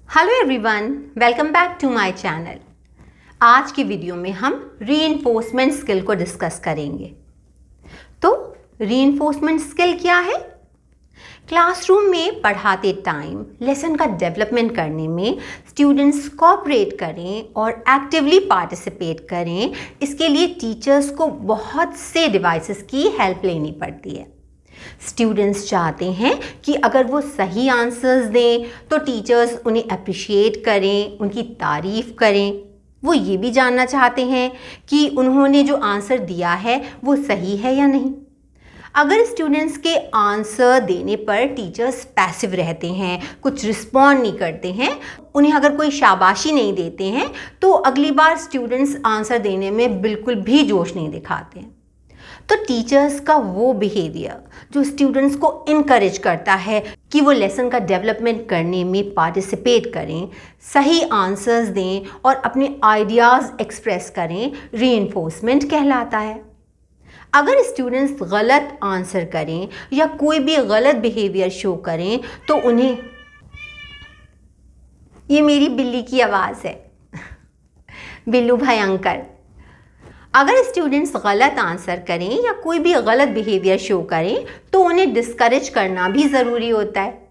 Hello everyone, welcome back to my channel. आज की video में हम रीइंफोर्समेंट स्किल को डिस्कस करेंगे। तो रीइंफोर्समेंट स्किल क्या है? क्लासरूम में पढ़ाते टाइम लेसन का डेवलपमेंट करने में स्टूडेंट्स कोऑपरेट करें और एक्टिवली पार्टिसिपेट करें, इसके लिए टीचर्स को बहुत से डिवाइसेस की हेल्प लेनी पड़ती है। स्टूडेंट्स चाहते हैं कि अगर वो सही आंसर्स दें तो टीचर्स उन्हें अप्रिशिएट करें, उनकी तारीफ़ करें। वो ये भी जानना चाहते हैं कि उन्होंने जो आंसर दिया है वो सही है या नहीं। अगर स्टूडेंट्स के आंसर देने पर टीचर्स पैसिव रहते हैं, कुछ रिस्पॉन्ड नहीं करते हैं, उन्हें अगर कोई शाबाशी नहीं देते हैं, तो अगली बार स्टूडेंट्स आंसर देने में बिल्कुल भी जोश नहीं दिखाते हैं। तो टीचर्स का वो बिहेवियर जो स्टूडेंट्स को इनकरेज करता है कि वो लेसन का डेवलपमेंट करने में पार्टिसिपेट करें, सही आंसर्स दें और अपने आइडियाज़ एक्सप्रेस करें, रीइंफोर्समेंट कहलाता है। अगर स्टूडेंट्स गलत आंसर करें या कोई भी गलत बिहेवियर शो करें तो उन्हें, ये मेरी बिल्ली की आवाज़ है, बिल्लू भाई अंकल। अगर स्टूडेंट्स गलत आंसर करें या कोई भी गलत बिहेवियर शो करें तो उन्हें डिस्करेज करना भी ज़रूरी होता है।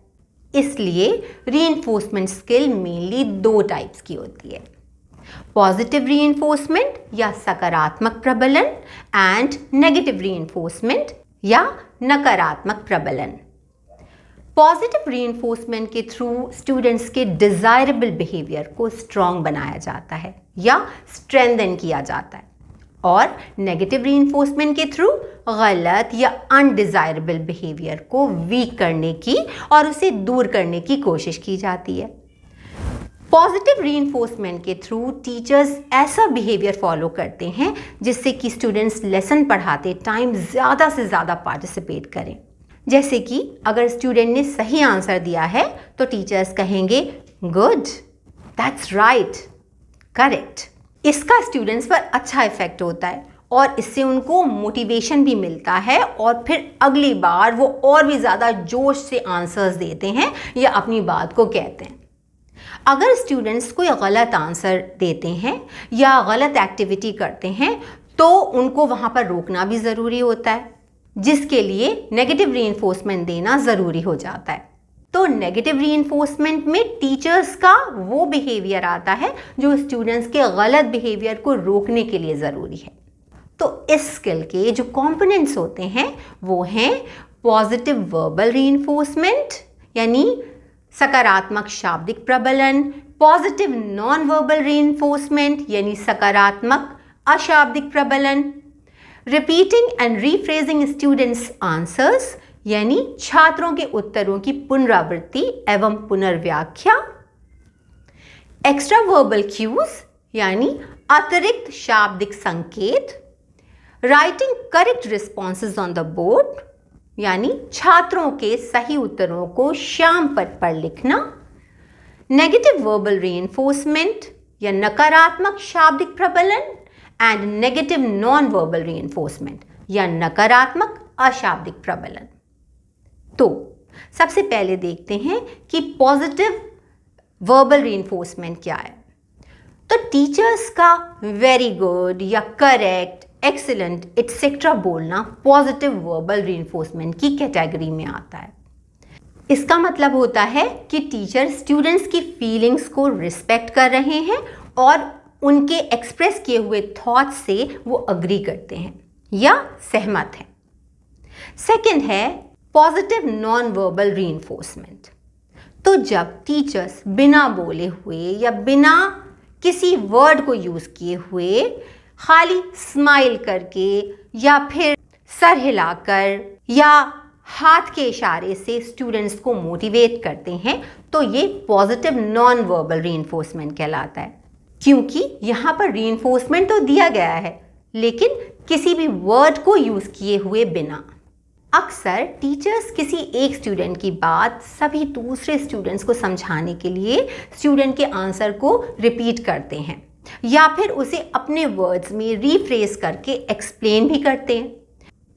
इसलिए रीइंफोर्समेंट स्किल मेनली दो टाइप्स की होती है, पॉजिटिव रीइंफोर्समेंट या सकारात्मक प्रबलन एंड नेगेटिव रीइंफोर्समेंट या नकारात्मक प्रबलन। पॉजिटिव रीइंफोर्समेंट के थ्रू स्टूडेंट्स के डिज़ायरेबल बिहेवियर को स्ट्रॉन्ग बनाया जाता है या स्ट्रेंथन किया जाता है, और नेगेटिव रीइंफोर्समेंट के थ्रू गलत या अनडिज़ायरेबल बिहेवियर को वीक करने की और उसे दूर करने की कोशिश की जाती है। पॉजिटिव रीइंफोर्समेंट के थ्रू टीचर्स ऐसा बिहेवियर फॉलो करते हैं जिससे कि स्टूडेंट्स लेसन पढ़ाते टाइम ज़्यादा से ज़्यादा पार्टिसिपेट करें। जैसे कि अगर स्टूडेंट ने सही आंसर दिया है तो टीचर्स कहेंगे गुड, दैट्स राइट, करेक्ट। इसका स्टूडेंट्स पर अच्छा इफेक्ट होता है और इससे उनको मोटिवेशन भी मिलता है और फिर अगली बार वो और भी ज़्यादा जोश से आंसर्स देते हैं या अपनी बात को कहते हैं। अगर स्टूडेंट्स कोई गलत आंसर देते हैं या गलत एक्टिविटी करते हैं तो उनको वहाँ पर रोकना भी ज़रूरी होता है, जिसके लिए नेगेटिव रीइंफोर्समेंट देना ज़रूरी हो जाता है। तो नेगेटिव रीइंफोर्समेंट में टीचर्स का वो बिहेवियर आता है जो स्टूडेंट्स के गलत बिहेवियर को रोकने के लिए ज़रूरी है। तो इस स्किल के जो कंपोनेंट्स होते हैं वो हैं पॉजिटिव वर्बल रीइंफोर्समेंट यानी सकारात्मक शाब्दिक प्रबलन, पॉजिटिव नॉन वर्बल रीइंफोर्समेंट यानी सकारात्मक अशाब्दिक प्रबलन, repeating and rephrasing students answers यानी छात्रों के उत्तरों की पुनरावृत्ति एवं पुनर्व्याख्या, एक्स्ट्रा वर्बल क्यूज यानी अतिरिक्त शाब्दिक संकेत, writing correct responses on the board यानी छात्रों के सही उत्तरों को श्याम पट पर लिखना, नेगेटिव वर्बल रीइंफोर्समेंट या नकारात्मक शाब्दिक प्रबलन and negative non verbal reinforcement या नकारात्मक अशाब्दिक प्रबलन। तो सबसे पहले देखते हैं कि पॉजिटिव वर्बल रीइंफोर्समेंट क्या है। तो टीचर्स का वेरी गुड या करेक्ट, एक्सीलेंट एटसेट्रा बोलना पॉजिटिव वर्बल रीइंफोर्समेंट की कैटेगरी में आता है। इसका मतलब होता है कि टीचर स्टूडेंट्स की फीलिंग्स को रिस्पेक्ट कर रहे हैं और उनके एक्सप्रेस किए हुए थॉट्स से वो अग्री करते हैं या सहमत हैं। सेकंड है पॉजिटिव नॉन वर्बल रीइंफोर्समेंट। तो जब टीचर्स बिना बोले हुए या बिना किसी वर्ड को यूज़ किए हुए खाली स्माइल करके या फिर सर हिलाकर या हाथ के इशारे से स्टूडेंट्स को मोटिवेट करते हैं तो ये पॉजिटिव नॉन वर्बल रीइंफोर्समेंट कहलाता है, क्योंकि यहाँ पर रीइंफोर्समेंट तो दिया गया है लेकिन किसी भी वर्ड को यूज़ किए हुए बिना। अक्सर टीचर्स किसी एक स्टूडेंट की बात सभी दूसरे स्टूडेंट्स को समझाने के लिए स्टूडेंट के आंसर को रिपीट करते हैं या फिर उसे अपने वर्ड्स में रीफ्रेज करके एक्सप्लेन भी करते हैं।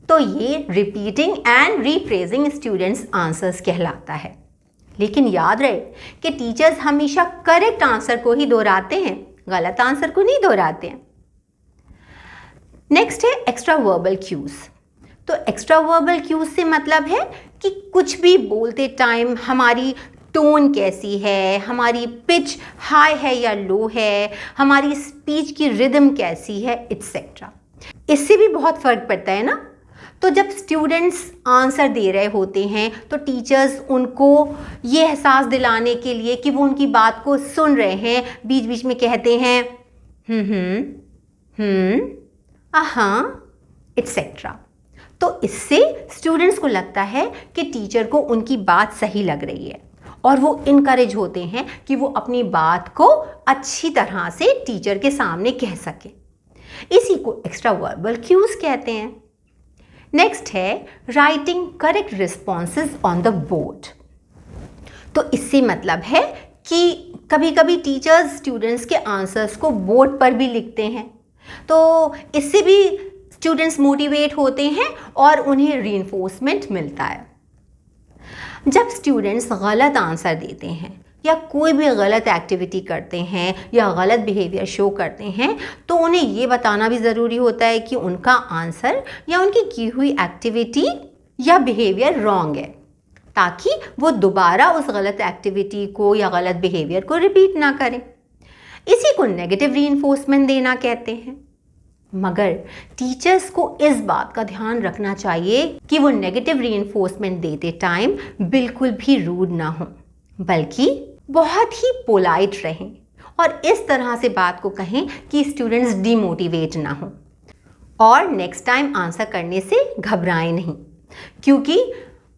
तो ये repeating and rephrasing students answers कहलाता है। लेकिन याद रहे कि टीचर्स हमेशा करेक्ट आंसर को ही दोहराते हैं, गलत आंसर को नहीं दोहराते हैं। नेक्स्ट है एक्स्ट्रा वर्बल क्यूज। तो एक्स्ट्रा वर्बल क्यूज से मतलब है कि कुछ भी बोलते टाइम हमारी टोन कैसी है, हमारी पिच हाई है या लो है, हमारी स्पीच की रिदम कैसी है, एटसेट्रा। इससे भी बहुत फ़र्क पड़ता है ना। तो जब स्टूडेंट्स आंसर दे रहे होते हैं तो टीचर्स उनको ये एहसास दिलाने के लिए कि वो उनकी बात को सुन रहे हैं, बीच बीच में कहते हैं एटसेट्रा। तो इससे स्टूडेंट्स को लगता है कि टीचर को उनकी बात सही लग रही है और वो इनकरेज होते हैं कि वो अपनी बात को अच्छी तरह से टीचर के सामने कह सके। इसी को एक्स्ट्रा वर्बल क्यूज कहते हैं। नेक्स्ट है writing correct responses on the board. तो इससे मतलब है कि कभी कभी टीचर्स स्टूडेंट्स के आंसर्स को बोर्ड पर भी लिखते हैं, तो इससे भी स्टूडेंट्स मोटिवेट होते हैं और उन्हें रीइंफोर्समेंट मिलता है। जब स्टूडेंट्स गलत आंसर देते हैं या कोई भी गलत एक्टिविटी करते हैं या गलत बिहेवियर शो करते हैं तो उन्हें ये बताना भी ज़रूरी होता है कि उनका आंसर या उनकी की हुई एक्टिविटी या बिहेवियर रॉन्ग है, ताकि वो दोबारा उस गलत एक्टिविटी को या गलत बिहेवियर को रिपीट ना करें। इसी को नेगेटिव रीइंफोर्समेंट देना कहते हैं। मगर टीचर्स को इस बात का ध्यान रखना चाहिए कि वो नेगेटिव रीइंफोर्समेंट देते टाइम बिल्कुल भी रूड ना हो, बल्कि बहुत ही पोलाइट रहें और इस तरह से बात को कहें कि स्टूडेंट्स डीमोटिवेट ना हो। और नेक्स्ट टाइम आंसर करने से घबराएं नहीं, क्योंकि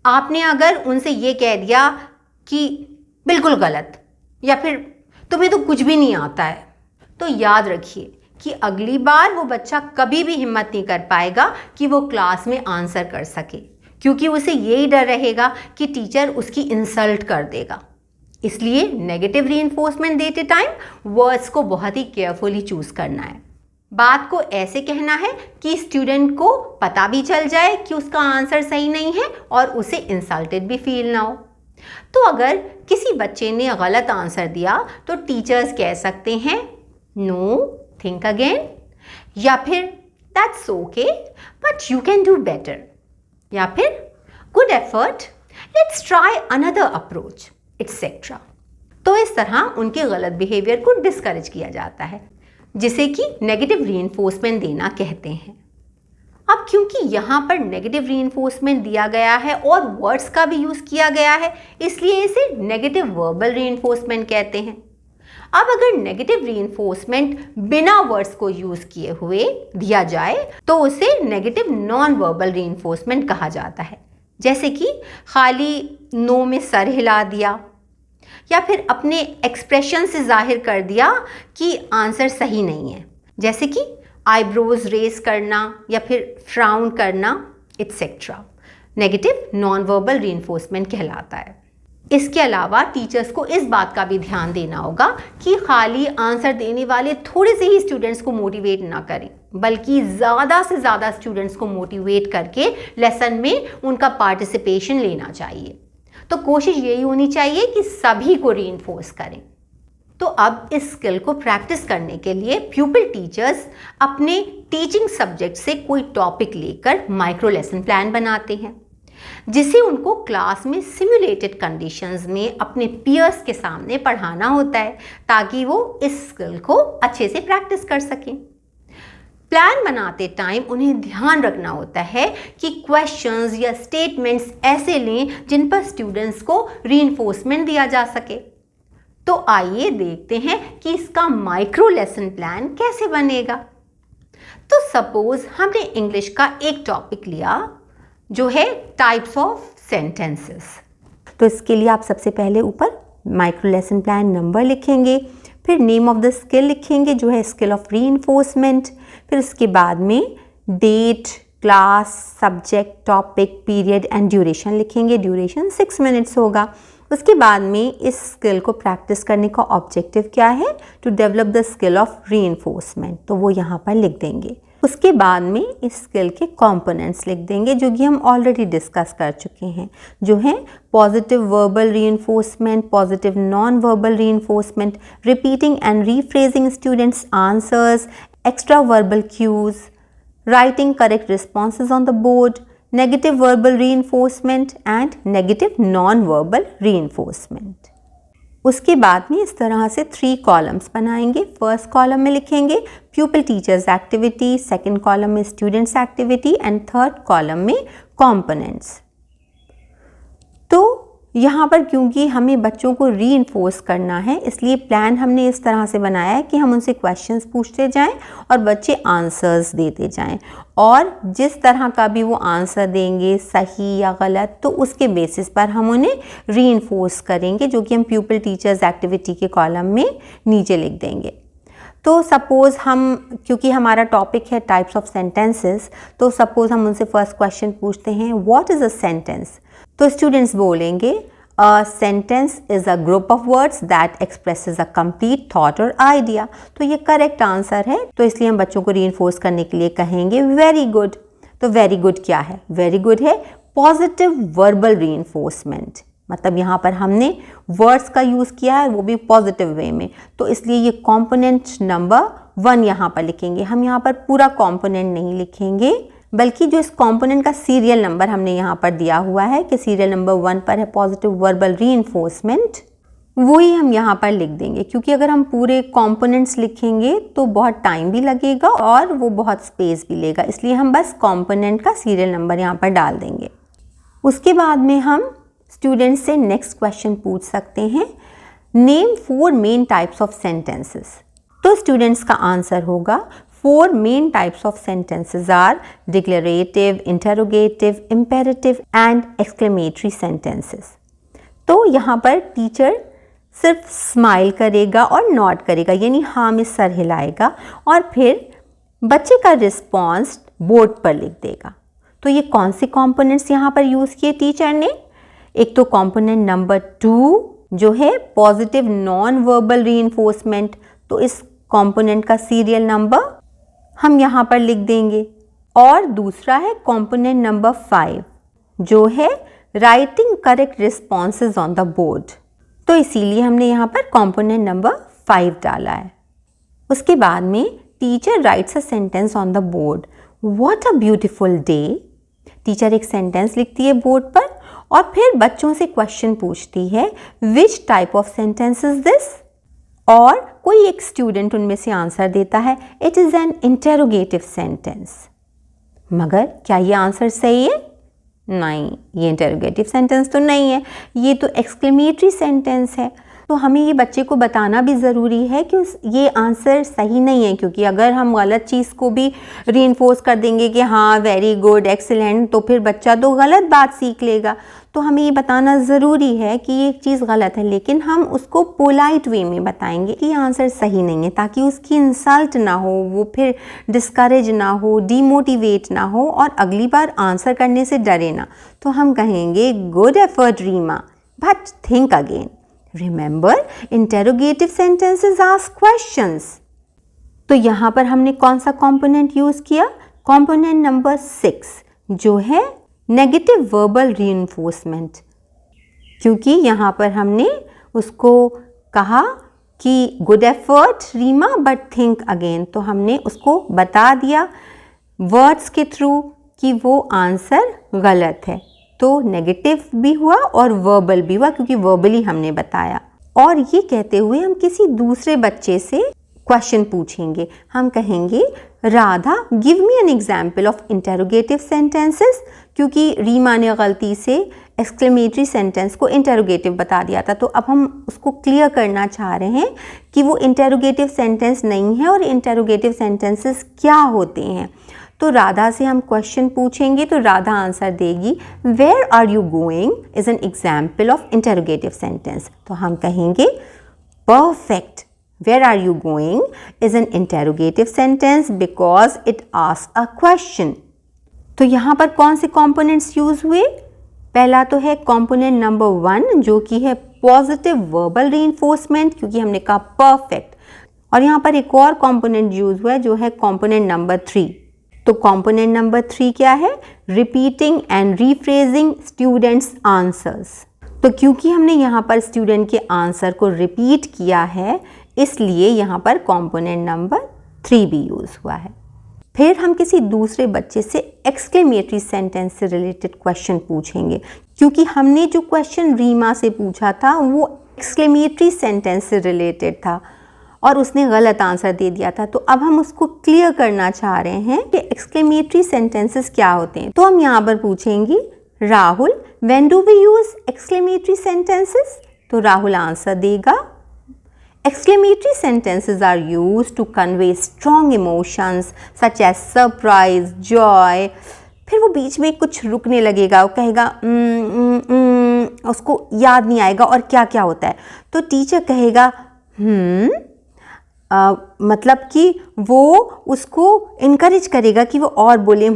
आपने अगर उनसे ये कह दिया कि बिल्कुल गलत या फिर तुम्हें तो कुछ भी नहीं आता है, तो याद रखिए कि अगली बार वो बच्चा कभी भी हिम्मत नहीं कर पाएगा कि वो क्लास में आंसर कर सके, क्योंकि उसे यही डर रहेगा कि टीचर उसकी इंसल्ट कर देगा। इसलिए नेगेटिव रीइंफोर्समेंट देते टाइम वर्ड्स को बहुत ही केयरफुली चूज करना है। बात को ऐसे कहना है कि स्टूडेंट को पता भी चल जाए कि उसका आंसर सही नहीं है और उसे इंसल्टेड भी फील ना हो। तो अगर किसी बच्चे ने गलत आंसर दिया तो टीचर्स कह सकते हैं नो, थिंक अगेन, या फिर that's okay but you can do better, या फिर good effort, let's try another approach, etcetera. तो इस तरह उनके गलत बिहेवियर को डिस्करेज किया जाता है, जिसे कि नेगेटिव रीइंफोर्समेंट देना कहते हैं। अब क्योंकि यहाँ पर नेगेटिव रीइंफोर्समेंट दिया गया है और वर्ड्स का भी यूज़ किया गया है, इसलिए इसे नेगेटिव वर्बल रीइंफोर्समेंट कहते हैं। अब अगर नेगेटिव रीइंफोर्समेंट बिना वर्ड्स को यूज़ किए हुए दिया जाए तो उसे नेगेटिव नॉन वर्बल रीइंफोर्समेंट कहा जाता है, जैसे कि खाली नो में सर हिला दिया या फिर अपने एक्सप्रेशन से जाहिर कर दिया कि आंसर सही नहीं है, जैसे कि आईब्रोज रेज करना या फिर फ्राउन करना, etcetera. Negative non verbal reinforcement कहलाता है। इसके अलावा टीचर्स को इस बात का भी ध्यान देना होगा कि खाली आंसर देने वाले थोड़े से ही स्टूडेंट्स को मोटिवेट ना करें, बल्कि ज़्यादा से ज़्यादा स्टूडेंट्स को मोटिवेट करके लेसन में उनका पार्टिसिपेशन लेना चाहिए। तो कोशिश यही होनी चाहिए कि सभी को रीइंफोर्स करें। तो अब इस स्किल को प्रैक्टिस करने के लिए प्यूपिल टीचर्स अपने टीचिंग सब्जेक्ट से कोई टॉपिक लेकर माइक्रो लेसन प्लान बनाते हैं, जिसे उनको क्लास में सिमुलेटेड कंडीशंस में अपने पीयर्स के सामने पढ़ाना होता है, ताकि वो इस स्किल को अच्छे से प्रैक्टिस कर सकें। प्लान बनाते टाइम उन्हें ध्यान रखना होता है कि क्वेश्चंस या स्टेटमेंट्स ऐसे लें जिन पर स्टूडेंट्स को रीइंफोर्समेंट दिया जा सके। तो आइए देखते हैं कि इसका माइक्रो लेसन प्लान कैसे बनेगा। तो सपोज हमने इंग्लिश का एक टॉपिक लिया जो है टाइप्स ऑफ सेंटेंसेस। तो इसके लिए आप सबसे पहले ऊपर माइक्रो लेसन प्लान नंबर लिखेंगे, फिर नेम ऑफ द स्किल लिखेंगे जो है स्किल ऑफ रीइंफोर्समेंट, फिर उसके बाद में date, class, subject, topic, period and duration लिखेंगे। ड्यूरेशन 6 मिनट्स होगा। उसके बाद में इस स्किल को प्रैक्टिस करने का ऑब्जेक्टिव क्या है, to develop the skill of reinforcement, तो वो यहाँ पर लिख देंगे। उसके बाद में इस स्किल के कंपोनेंट्स लिख देंगे जो कि हम ऑलरेडी डिस्कस कर चुके हैं, जो हैं positive verbal reinforcement, positive non verbal reinforcement, repeating and rephrasing students answers, extra verbal cues, writing correct responses on the board, negative verbal reinforcement and negative non verbal reinforcement. उसके बाद में इस तरह से 3 कॉलम्स बनाएंगे। फर्स्ट कॉलम में लिखेंगे pupil teachers activity, second column में students activity and third column में कंपोनेंट्स। तो यहाँ पर क्योंकि हमें बच्चों को रीइंफोर्स करना है, इसलिए प्लान हमने इस तरह से बनाया है कि हम उनसे क्वेश्चंस पूछते जाएं और बच्चे आंसर्स देते जाएं, और जिस तरह का भी वो आंसर देंगे सही या गलत, तो उसके बेसिस पर हम उन्हें रीइंफोर्स करेंगे, जो कि हम प्यूपिल टीचर्स एक्टिविटी के कॉलम में नीचे लिख देंगे। तो सपोज़ हम, क्योंकि हमारा टॉपिक है टाइप्स ऑफ सेंटेंसेस, तो सपोज़ हम उनसे फर्स्ट क्वेश्चन पूछते हैं व्हाट इज़ अ सेंटेंस। तो स्टूडेंट्स बोलेंगे a sentence is a group of words that expresses a complete thought और आइडिया। तो ये करेक्ट आंसर है, तो इसलिए हम बच्चों को रीइंफोर्स करने के लिए कहेंगे वेरी गुड। तो वेरी गुड क्या है? वेरी गुड है पॉजिटिव वर्बल रीइंफोर्समेंट, मतलब यहाँ पर हमने वर्ड्स का यूज़ किया है, वो भी पॉजिटिव वे में, तो इसलिए ये कंपोनेंट नंबर 1 यहाँ पर लिखेंगे। हम यहाँ पर पूरा कंपोनेंट नहीं लिखेंगे, बल्कि जो इस कंपोनेंट का सीरियल नंबर हमने यहाँ पर दिया हुआ है कि सीरियल नंबर 1 पर है पॉजिटिव वर्बल रीइंफोर्समेंट, वही हम यहाँ पर लिख देंगे। क्योंकि अगर हम पूरे कंपोनेंट्स लिखेंगे तो बहुत टाइम भी लगेगा और वो बहुत स्पेस भी लेगा, इसलिए हम बस कंपोनेंट का सीरियल नंबर यहाँ पर डाल देंगे। उसके बाद में हम स्टूडेंट्स से नेक्स्ट क्वेश्चन पूछ सकते हैं, name 4 main types of sentences. तो स्टूडेंट्स का आंसर होगा 4 main types of sentences are declarative, interrogative, imperative and exclamatory sentences। तो यहाँ पर टीचर सिर्फ स्माइल करेगा और नॉट करेगा, यानी हाँ में सर हिलाएगा, और फिर बच्चे का रिस्पॉन्स बोर्ड पर लिख देगा। तो ये कौन से कंपोनेंट्स यहाँ पर यूज़ किए टीचर ने? एक तो कंपोनेंट नंबर 2 जो है पॉजिटिव नॉन वर्बल रीइंफोर्समेंट, तो इस कंपोनेंट का सीरियल नंबर हम यहाँ पर लिख देंगे, और दूसरा है कंपोनेंट नंबर 5 जो है writing correct responses on the board, तो इसीलिए हमने यहाँ पर कंपोनेंट नंबर 5 डाला है। उसके बाद में teacher rights a sentence on the board, what a beautiful day. Teacher एक सेंटेंस लिखती है बोर्ड पर और फिर बच्चों से क्वेश्चन पूछती है विच type of sentence is this, और कोई एक स्टूडेंट उनमें से आंसर देता है it is an interrogative sentence. मगर क्या ये आंसर सही है? नहीं, ये इंटेरोगेटिव सेंटेंस तो नहीं है, ये तो एक्सक्लेमेटरी सेंटेंस है। तो हमें ये बच्चे को बताना भी ज़रूरी है कि ये आंसर सही नहीं है, क्योंकि अगर हम गलत चीज़ को भी रीइंफोर्स कर देंगे कि हाँ वेरी गुड एक्सीलेंट, तो फिर बच्चा तो गलत बात सीख लेगा। तो हमें ये बताना ज़रूरी है कि ये चीज़ गलत है, लेकिन हम उसको पोलाइट वे में बताएंगे कि ये आंसर सही नहीं है, ताकि उसकी इंसल्ट ना हो, वो फिर डिस्करेज ना हो, डीमोटिवेट ना हो और अगली बार आंसर करने से डरे ना। तो हम कहेंगे good effort Reema, but think again. Remember, interrogative sentences ask questions। तो यहाँ पर हमने कौन सा कंपोनेंट यूज़ किया? कंपोनेंट नंबर 6 जो है नेगेटिव वर्बल रीइंफोर्समेंट, क्योंकि यहाँ पर हमने उसको कहा कि good effort Reema but think again, तो हमने उसको बता दिया वर्ड्स के थ्रू कि वो आंसर गलत है। तो नेगेटिव भी हुआ और वर्बल भी हुआ, क्योंकि वर्बली हमने बताया। और ये कहते हुए हम किसी दूसरे बच्चे से क्वेश्चन पूछेंगे। हम कहेंगे Radha give me N example of interrogative sentences, क्योंकि रीमा ने गलती से एक्सक्लेमेटरी सेंटेंस को इंटेरोगेटिव बता दिया था। तो अब हम उसको क्लियर करना चाह रहे हैं कि वो इंटेरोगेटिव सेंटेंस नहीं है और इंटेरोगेटिव सेंटेंसेस क्या होते हैं। तो राधा से हम क्वेश्चन पूछेंगे तो राधा आंसर देगी where are you going is an example of interrogative sentence. तो हम कहेंगे perfect, where are you going is an interrogative sentence because it asks a question. तो यहाँ पर कौन से कंपोनेंट्स यूज हुए? पहला तो है कंपोनेंट नंबर 1 जो कि है पॉजिटिव वर्बल रीइंफोर्समेंट, क्योंकि हमने कहा परफेक्ट। और यहाँ पर एक और कंपोनेंट यूज हुआ है जो है कंपोनेंट नंबर 3 तो कंपोनेंट नंबर 3 क्या है? Repeating and rephrasing students answers. तो क्योंकि हमने यहाँ पर स्टूडेंट के आंसर को रिपीट किया है, इसलिए यहाँ पर कंपोनेंट नंबर 3 भी यूज़ हुआ है। फिर हम किसी दूसरे बच्चे से एक्सक्लेमेटरी सेंटेंस से रिलेटेड क्वेश्चन पूछेंगे। क्योंकि हमने जो क्वेश्चन रीमा से पूछा था वो एक्सक्लेमेटरी सेंटेंस से रिलेटेड था और उसने गलत आंसर दे दिया था, तो अब हम उसको क्लियर करना चाह रहे हैं कि एक्सक्लेमेटरी सेंटेंसेस क्या होते हैं। तो हम यहाँ पर पूछेंगे, Rahul when do we use exclamatory sentences? तो राहुल आंसर देगा, exclamatory sentences are used to convey strong emotions such as surprise, joy। फिर वो बीच में कुछ रुकने लगेगा, वो कहेगा उसको याद नहीं आएगा और क्या क्या होता है, तो टीचर कहेगा मतलब कि वो उसको इनकरेज करेगा कि वो और बोले,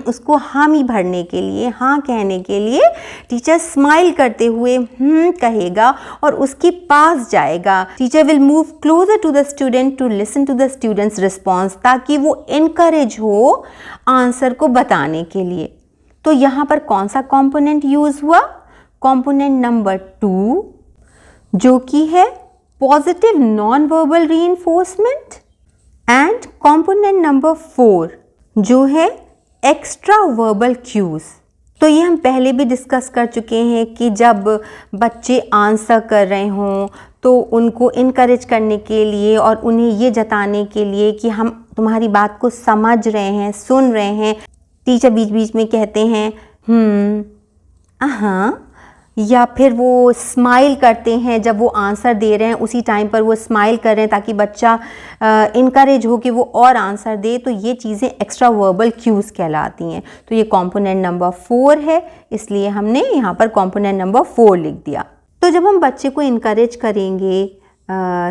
उसको हामी भरने के लिए, हाँ कहने के लिए टीचर स्माइल करते हुए कहेगा और उसके पास जाएगा। Teacher will move closer to the student to listen to the students response, ताकि वो इनकरेज हो आंसर को बताने के लिए। तो यहाँ पर कौन सा कंपोनेंट यूज हुआ? कंपोनेंट नंबर 2, जो कि है positive non verbal reinforcement, and component number 4 जो है एक्स्ट्रा वर्बल क्यूज। तो ये हम पहले भी डिस्कस कर चुके हैं कि जब बच्चे आंसर कर रहे हों तो उनको इनकरेज करने के लिए और उन्हें ये जताने के लिए कि हम तुम्हारी बात को समझ रहे हैं, सुन रहे हैं, टीचर बीच बीच में कहते हैं हाँ, या फिर वो स्माइल करते हैं जब वो आंसर दे रहे हैं, उसी टाइम पर वो स्माइल कर रहे हैं ताकि बच्चा इनकरेज हो कि वो और आंसर दे। तो ये चीज़ें एक्स्ट्रा वर्बल क्यूज़ कहलाती हैं। तो ये कंपोनेंट नंबर 4 है, इसलिए हमने यहाँ पर कंपोनेंट नंबर 4 लिख दिया। तो जब हम बच्चे को इनकरेज करेंगे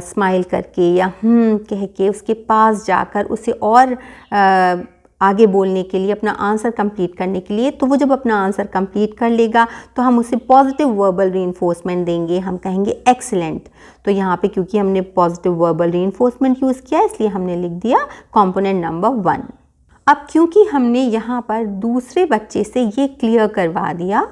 स्माइल करके या कह के उसके पास जाकर उसे और आगे बोलने के लिए, अपना आंसर कंप्लीट करने के लिए, तो वो जब अपना आंसर कंप्लीट कर लेगा तो हम उसे पॉजिटिव वर्बल रीइंफोर्समेंट देंगे, हम कहेंगे एक्सीलेंट। तो यहाँ पे क्योंकि हमने पॉजिटिव वर्बल रीइंफोर्समेंट यूज़ किया इसलिए हमने लिख दिया कंपोनेंट नंबर 1। अब क्योंकि हमने यहाँ पर दूसरे बच्चे से ये क्लियर करवा दिया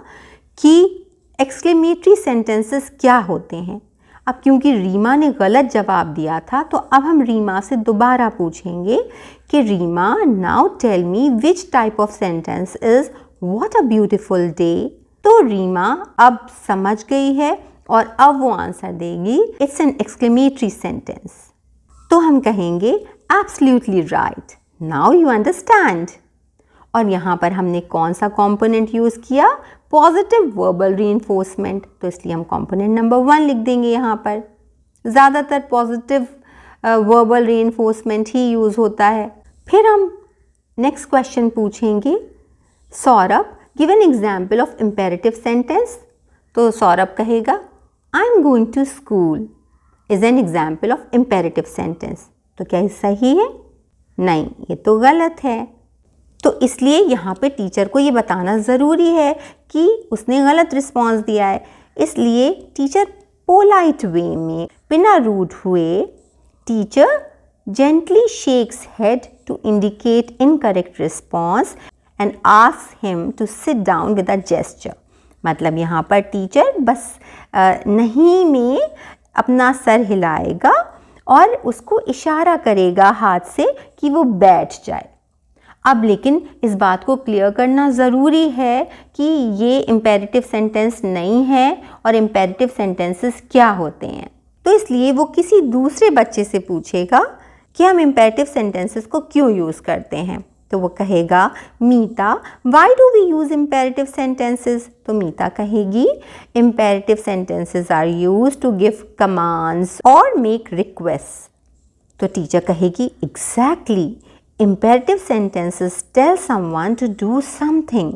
कि एक्सक्लेमेटरी सेंटेंसेस क्या होते हैं, अब क्योंकि रीमा ने गलत जवाब दिया था तो अब हम रीमा से दोबारा पूछेंगे कि Reema now tell me which type of sentence is what a beautiful day. तो रीमा अब समझ गई है और अब वो आंसर देगी इट्स एन एक्सक्लेमेटरी सेंटेंस। तो हम कहेंगे absolutely right, now you understand. और यहाँ पर हमने कौन सा कंपोनेंट यूज़ किया? Positive verbal reinforcement. तो इसलिए हम कंपोनेंट नंबर 1 लिख देंगे। यहाँ पर ज़्यादातर पॉजिटिव वर्बल रीइंफोर्समेंट ही यूज़ होता है। फिर हम नेक्स्ट क्वेश्चन पूछेंगे, Saurabh give an example of imperative sentence. तो सौरभ कहेगा I am going to school is an example of imperative sentence. तो क्या ये सही है? नहीं, ये तो गलत है। तो इसलिए यहाँ पे टीचर को ये बताना ज़रूरी है कि उसने गलत रिस्पॉन्स दिया है। इसलिए टीचर पोलाइट वे में, बिना रूड हुए, teacher gently shakes head to indicate incorrect response and ask him to sit down with a gesture. मतलब यहाँ पर टीचर बस नहीं में अपना सर हिलाएगा और उसको इशारा करेगा हाथ से कि वो बैठ जाए। अब लेकिन इस बात को क्लियर करना ज़रूरी है कि ये इम्पेरेटिव सेंटेंस नहीं है और इम्पेरेटिव सेंटेंसेस क्या होते हैं। तो इसलिए वो किसी दूसरे बच्चे से पूछेगा कि हम इम्पेरेटिव सेंटेंसेस को क्यों यूज़ करते हैं। तो वो कहेगा Mita why do we use imperative sentences. तो मीता कहेगी imperative sentences are used to give commands और मेक रिक्वेस्ट। तो टीचर कहेगी exactly, imperative sentences tell someone to do something।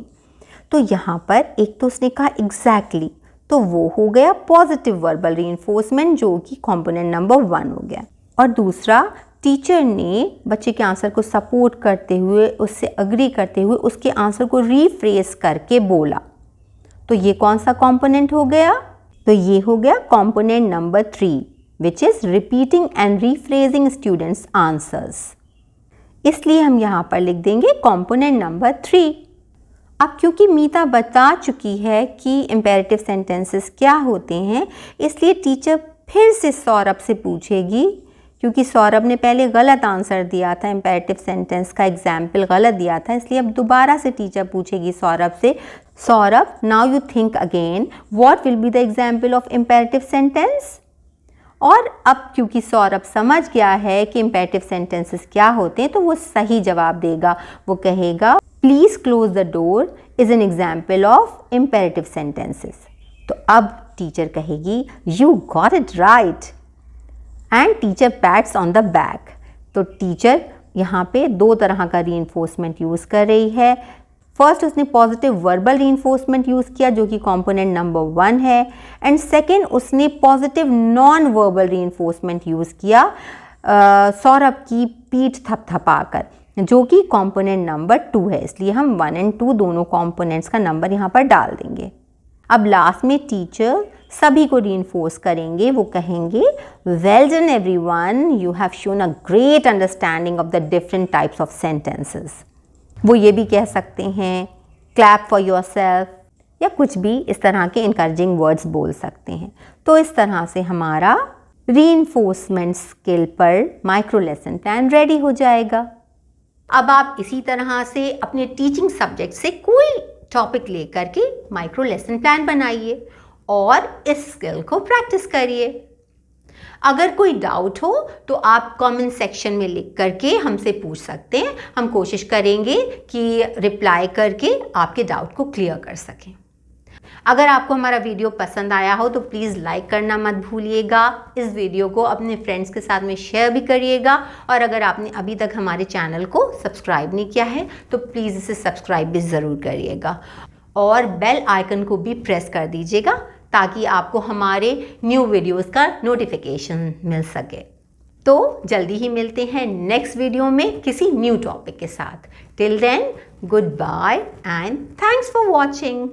तो यहाँ पर एक तो उसने कहा exactly, तो वो हो गया पॉजिटिव वर्बल रीइंफोर्समेंट जो कि कंपोनेंट नंबर 1 हो गया। और दूसरा, टीचर ने बच्चे के आंसर को सपोर्ट करते हुए, उससे अग्री करते हुए उसके आंसर को रीफ्रेज करके बोला। तो ये कौन सा कंपोनेंट हो गया? तो ये हो गया component number 3 which is repeating and rephrasing students answers. इसलिए हम यहाँ पर लिख देंगे कंपोनेंट नंबर 3। अब क्योंकि मीता बता चुकी है कि इम्पेरेटिव सेंटेंसेस क्या होते हैं, इसलिए टीचर फिर से सौरभ से पूछेगी, क्योंकि सौरभ ने पहले गलत आंसर दिया था, इम्पेरेटिव सेंटेंस का एग्जाम्पल गलत दिया था, इसलिए अब दोबारा से टीचर पूछेगी सौरभ से, Saurabh now you think again what will be the example of imperative sentence. और अब क्योंकि सौरभ समझ गया है कि इम्पेरेटिव सेंटेंसेस क्या होते हैं, तो वो सही जवाब देगा। वो कहेगा please close the door is an example of imperative sentences. तो अब टीचर कहेगी you got it right and teacher pets on the back. तो टीचर यहाँ पे दो तरह का रीइंफोर्समेंट यूज़ कर रही है। फर्स्ट उसने पॉजिटिव वर्बल रीइंफोर्समेंट यूज़ किया जो कि कंपोनेंट नंबर 1 है, एंड सेकेंड उसने positive non verbal reinforcement use किया सौरभ की पीठ थपथपाकर, जो कि कंपोनेंट नंबर 2 है। इसलिए हम 1 और 2 दोनों कंपोनेंट्स का नंबर यहाँ पर डाल देंगे। अब लास्ट में टीचर सभी को रीइंफोर्स करेंगे। वो कहेंगे well done everyone, you have shown a great understanding of the different types of sentences. वो ये भी कह सकते हैं क्लैप फॉर योरसेल्फ या कुछ भी इस तरह के इनकरेजिंग वर्ड्स बोल सकते हैं। तो इस तरह से हमारा रीइंफोर्समेंट स्किल पर माइक्रो लेसन प्लान रेडी हो जाएगा। अब आप इसी तरह से अपने टीचिंग सब्जेक्ट से कोई टॉपिक लेकर के माइक्रो लेसन प्लान बनाइए और इस स्किल को प्रैक्टिस करिए। अगर कोई डाउट हो तो आप कमेंट सेक्शन में लिख करके हमसे पूछ सकते हैं। हम कोशिश करेंगे कि रिप्लाई करके आपके डाउट को क्लियर कर सकें। अगर आपको हमारा वीडियो पसंद आया हो तो प्लीज़ लाइक करना मत भूलिएगा। इस वीडियो को अपने फ्रेंड्स के साथ में शेयर भी करिएगा, और अगर आपने अभी तक हमारे चैनल को सब्सक्राइब नहीं किया है तो प्लीज़ इसे सब्सक्राइब भी ज़रूर करिएगा, और बेल आइकन को भी प्रेस कर दीजिएगा ताकि आपको हमारे न्यू वीडियोस का नोटिफिकेशन मिल सके। तो जल्दी ही मिलते हैं नेक्स्ट वीडियो में किसी न्यू टॉपिक के साथ। Till then, good bye and thanks for watching.